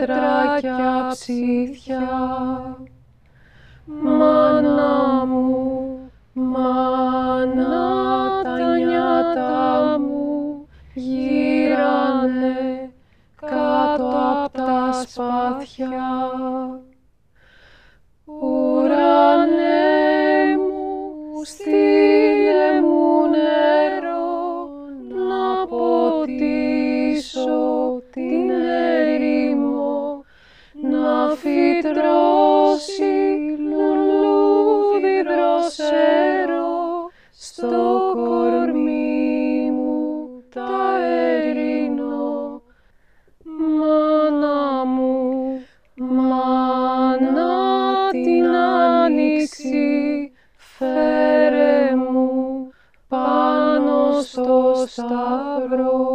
πέτρα κι αψίδια. Μάνα μου, μάνα, τα νιάτα μου γύρανε κάτω απ' τα σπάθια. Ουρανέ μου, στείλε μου νερό να ποτίσω την ερήμο, να φυτρώσει λουλούδι δροσερό στο κορμί μου ταερινό. Μάνα μου, μάνα, την άνοιξη φέρε μου πάνω στο σταυρό.